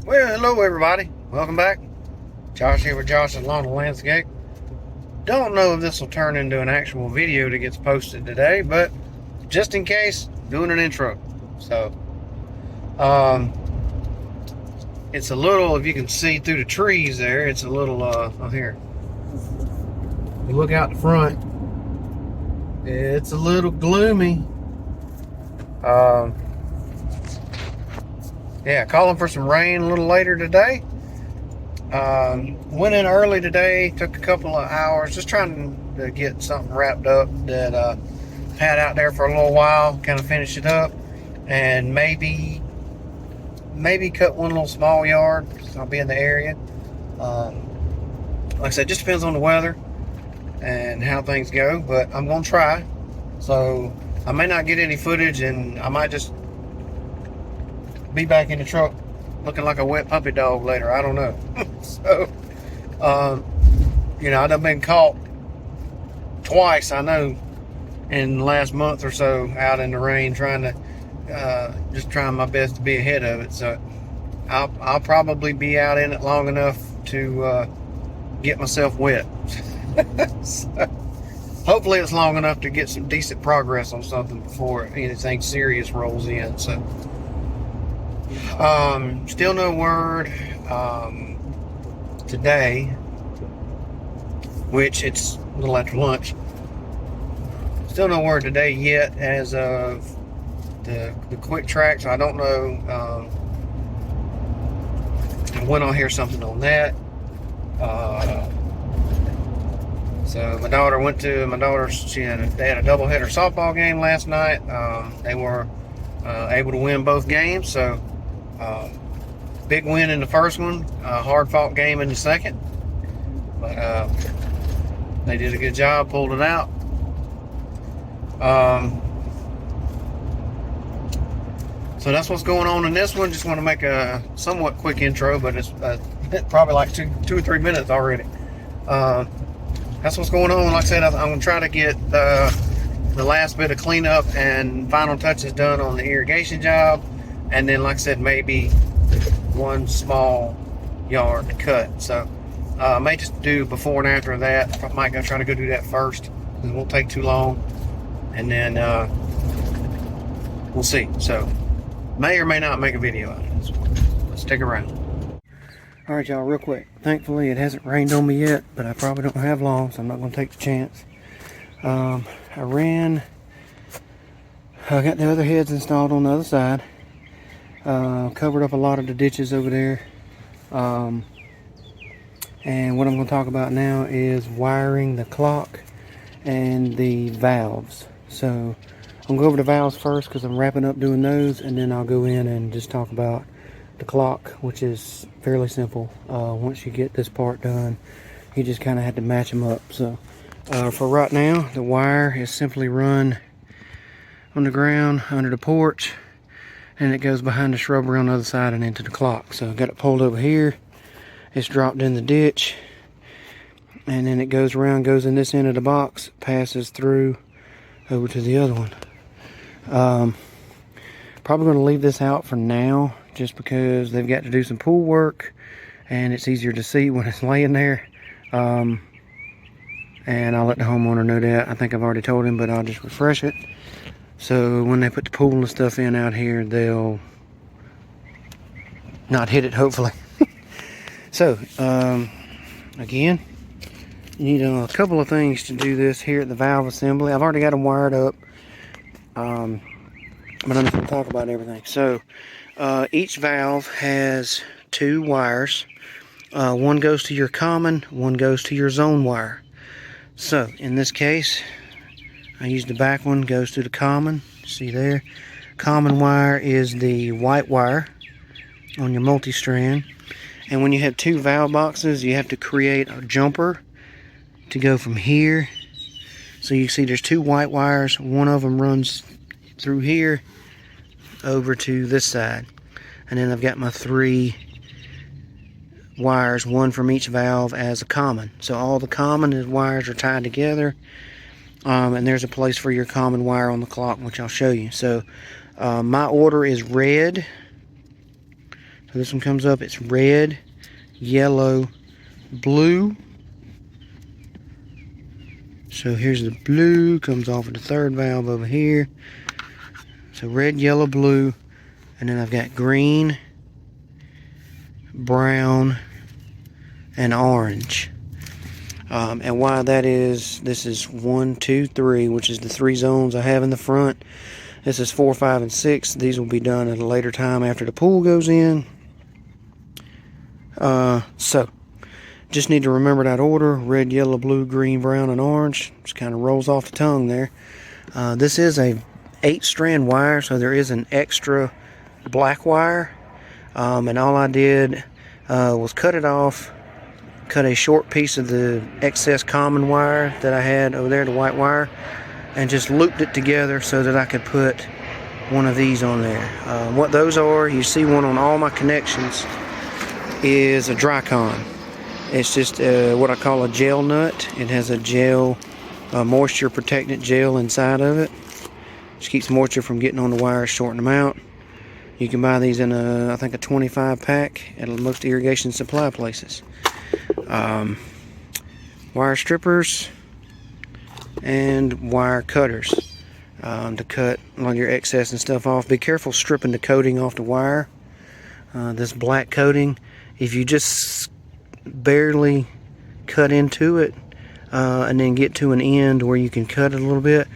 Well, hello everybody. Welcome back. Josh here with Josh's Lawn and Landscape. Don't know if this will turn into an actual video that gets posted today, but just in case, doing an intro. So, it's a little, if you can see through the trees there, it's a little, oh here. You look out the front, it's a little gloomy. Yeah, calling for some rain a little later today. Went in early today, took a couple of hours, just trying to get something wrapped up that had out there for a little while, kind of finish it up, and maybe cut one little small yard, because I'll be in the area. Like I said, just depends on the weather and how things go, but I'm going to try. So I may not get any footage, and I might just be back in the truck looking like a wet puppy dog later. I don't know. So, I've done been caught twice, I know, in the last month or so out in the rain trying my best to be ahead of it. So I'll probably be out in it long enough to get myself wet. So, hopefully it's long enough to get some decent progress on something before anything serious rolls in. So still no word today, which it's a little after lunch. Still no word today yet as of the quick track, so I don't know when I'll hear something on that. So they had a doubleheader softball game last night. They were able to win both games, so big win in the first one, hard fought game in the second, but they did a good job, pulled it out. So that's what's going on in this one. Just want to make a somewhat quick intro, but it's probably like two or 3 minutes already. That's what's going on. Like I said, I'm going to try to get the last bit of cleanup and final touches done on the irrigation job, and then, like I said, maybe one small yard to cut. So I may just do before and after of that. I might try to go do that first, because it won't take too long, and then we'll see. So may or may not make a video out of this one. Let's stick around. All right, y'all, real quick. Thankfully, it hasn't rained on me yet, but I probably don't have long, so I'm not going to take the chance. I got the other heads installed on the other side. Covered up a lot of the ditches over there. And what I'm going to talk about now is wiring the clock and the valves. So I'm going to go over the valves first, because I'm wrapping up doing those, and then I'll go in and just talk about the clock, which is fairly simple. Once you get this part done, you just kind of have to match them up. So for right now, the wire is simply run on the ground under the porch, and it goes behind the shrubbery on the other side and into the clock. So I got it pulled over here, it's dropped in the ditch, and then it goes around, goes in this end of the box, passes through over to the other one. Probably going to leave this out for now, just because they've got to do some pool work and it's easier to see when it's laying there. And I'll let the homeowner know that. I think I've already told him, but I'll just refresh it. So when they put the pool and stuff in out here, they'll not hit it, hopefully. So, again, you need a couple of things to do this here at the valve assembly. I've already got them wired up, but I'm just going to talk about everything. So, each valve has 2 wires. One goes to your common, one goes to your zone wire. So, in this case, I use the back one, goes to the common. See there? Common wire is the white wire on your multi-strand. And when you have 2 valve boxes, you have to create a jumper to go from here. So you see there's 2 white wires. One of them runs through here over to this side. And then I've got my 3 wires, one from each valve as a common. So all the common wires are tied together. And there's a place for your common wire on the clock, which I'll show you. So my order is red. So this one comes up, it's red, yellow, blue. So here's the blue, comes off of the third valve over here. So red, yellow, blue, and then I've got green, brown, and orange. And why that is, this is 1, 2, 3, which is the 3 zones I have in the front. This is 4, 5, and 6. These will be done at a later time after the pool goes in. So just need to remember that order: red, yellow, blue, green, brown, and orange. Just kind of rolls off the tongue there. This is a 8-strand wire, so there is an extra black wire, and all I did was cut it off, cut a short piece of the excess common wire that I had over there, the white wire, and just looped it together so that I could put one of these on there. What those are, you see one on all my connections, is a Drycon. It's just what I call a gel nut. It has a gel, moisture protectant gel inside of it. Just keeps moisture from getting on the wires, shorten them out. You can buy these in I think a 25 pack at most irrigation supply places. Wire strippers and wire cutters to cut all your excess and stuff off. Be careful stripping the coating off the wire. This black coating, if you just barely cut into it and then get to an end where you can cut it a little bit,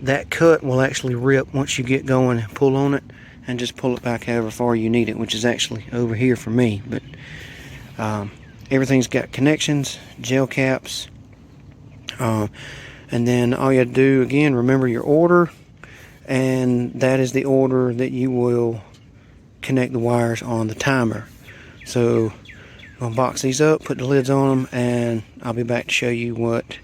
that cut will actually rip once you get going and pull on it, and just pull it back however far you need it, which is actually over here for me. But everything's got connections, gel caps, and then all you have to do, again, remember your order, and that is the order that you will connect the wires on the timer. So I'm going to box these up, put the lids on them, and I'll be back to show you what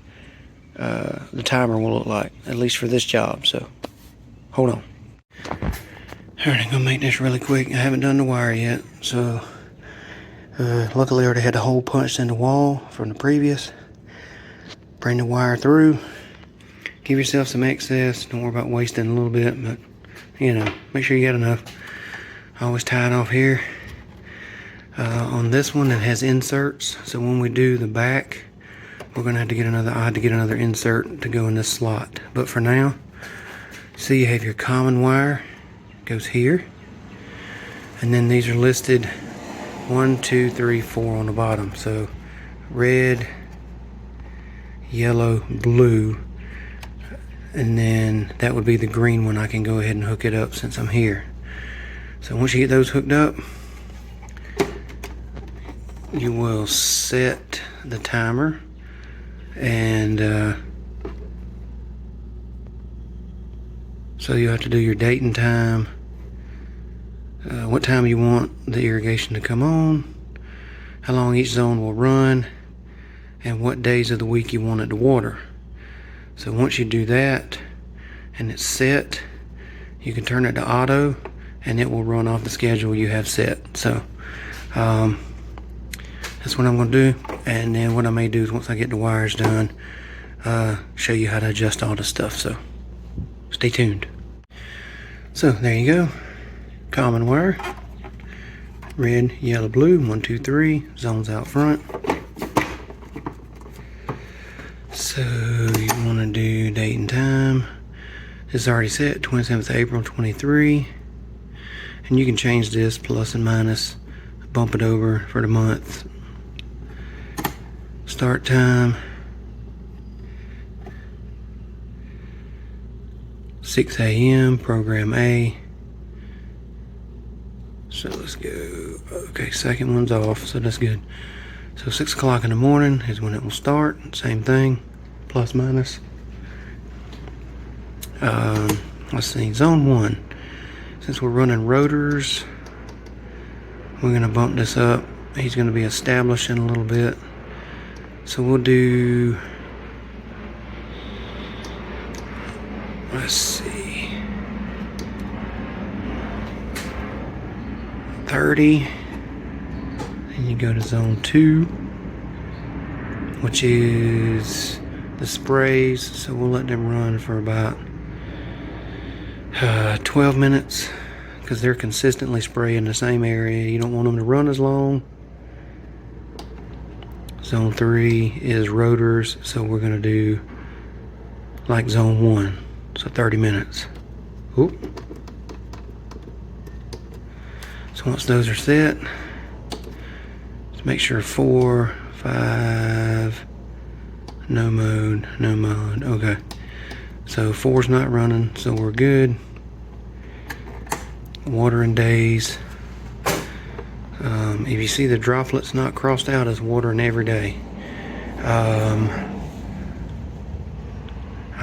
the timer will look like, at least for this job. So hold on. Alright, I'm going to make this really quick. I haven't done the wire yet, so luckily I already had the hole punched in the wall from the previous. Bring the wire through, give yourself some excess, don't worry about wasting a little bit, but you know, make sure you get enough. I always tie it off here. On this one it has inserts, so when we do the back, we're going to have to get another, I had to get another insert to go in this slot. But for now, see, you have your common wire, goes here, and then these are listed 1, 2, 3, 4 on the bottom. So red, yellow, blue, and then that would be the green one. I can go ahead and hook it up since I'm here. So once you get those hooked up, you will set the timer, and so you have to do your date and time, what time you want the irrigation to come on, how long each zone will run, and what days of the week you want it to water. So once you do that and it's set, you can turn it to auto and it will run off the schedule you have set. So that's what I'm going to do. And then what I may do is, once I get the wires done, show you how to adjust all the stuff. So stay tuned. So there you go. Common wire. Red, yellow, blue. 1, 2, 3. Zones out front. So you want to do date and time. This is already set, 27th April 23. And you can change this plus and minus, bump it over for the month. Start time 6 a.m. program A. So let's go. Okay, second one's off, so that's good. So 6 o'clock in the morning is when it will start. Same thing, plus minus. Let's see, zone 1. Since we're running rotors, we're gonna bump this up. He's gonna be establishing a little bit. So we'll do, let's see, 30. And you go to zone 2, which is the sprays. So we'll let them run for about 12 minutes, because they're consistently spraying the same area. You don't want them to run as long. Zone 3 is rotors, so we're going to do like zone 1, so 30 minutes. Oop. So once those are set, let's make sure 4, 5, no mode, no mode. Okay, so 4's not running, so we're good. Watering days. If you see the droplets not crossed out, as watering every day. I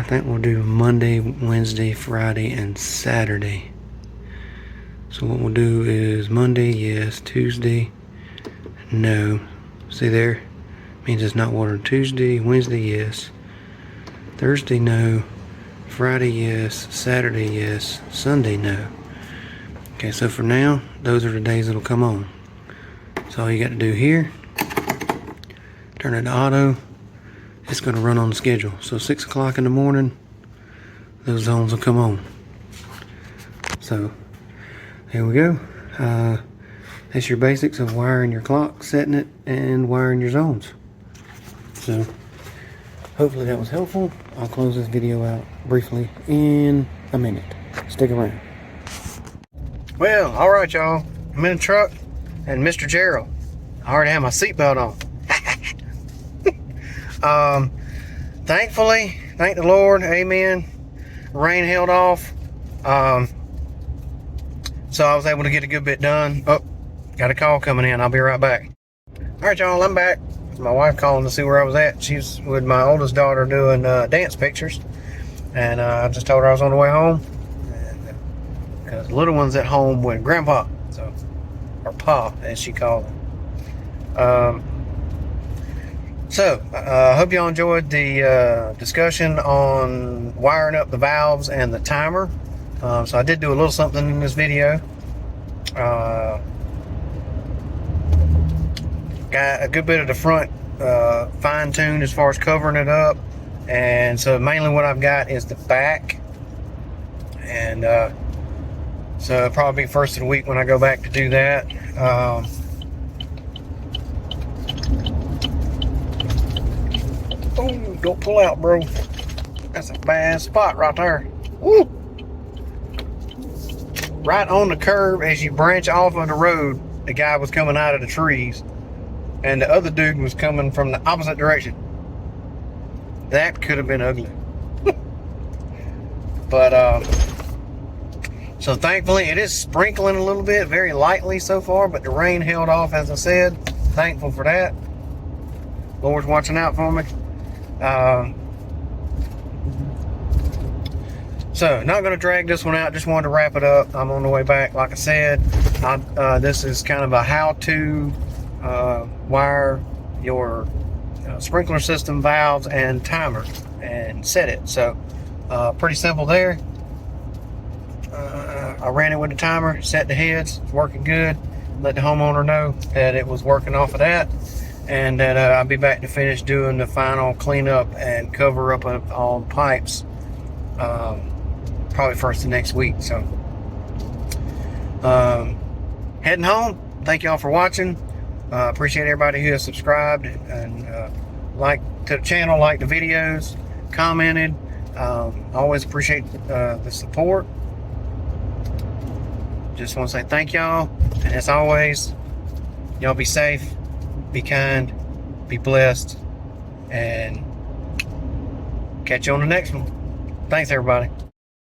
think we'll do Monday, Wednesday, Friday, and Saturday. So what we'll do is Monday, yes. Tuesday, no. See there? Means it's not watering. Tuesday, Wednesday, yes. Thursday, no. Friday, yes. Saturday, yes. Sunday, no. Okay, so for now, those are the days it'll come on. So all you got to do here, turn it to auto. It's going to run on the schedule. So 6 o'clock in the morning, those zones will come on. So here we go. That's your basics of wiring your clock, setting it, and wiring your zones. So hopefully that was helpful. I'll close this video out briefly in a minute. Stick around. Well, all right, y'all. I'm in the truck, and Mr. Gerald, I already have my seatbelt on. Thankfully, thank the Lord, amen, rain held off. So I was able to get a good bit done. Oh, got a call coming in. I'll be right back. All right, y'all, I'm back. My wife calling to see where I was at. She's with my oldest daughter doing dance pictures, and I just told her I was on the way home, because the little one's at home with Grandpa, so, or Pa, as she called him. I hope y'all enjoyed the discussion on wiring up the valves and the timer. So I did do a little something in this video. Got a good bit of the front fine-tuned as far as covering it up, and so mainly what I've got is the back, and so it'll probably be first of the week when I go back to do that. Oh, don't pull out, bro. That's a bad spot right there. Woo! Right on the curb as you branch off of the road, the guy was coming out of the trees, and the other dude was coming from the opposite direction. That could have been ugly. But so thankfully it is sprinkling a little bit, very lightly so far, but the rain held off, as I said. Thankful for that. Lord's watching out for me. So not going to drag this one out, just wanted to wrap it up. I'm on the way back. Like I said, this is kind of a how-to wire your sprinkler system, valves, and timer, and set it. So pretty simple there. I ran it with the timer, set the heads, it's working good. Let the homeowner know that it was working off of that, and that I'll be back to finish doing the final cleanup and cover up of all the pipes probably first of next week. So heading home. Thank y'all for watching. Appreciate everybody who has subscribed and liked the channel, liked the videos, commented. Always appreciate the support. Just want to say thank y'all, and as always, y'all be safe, be kind, be blessed, and catch you on the next one. Thanks, everybody.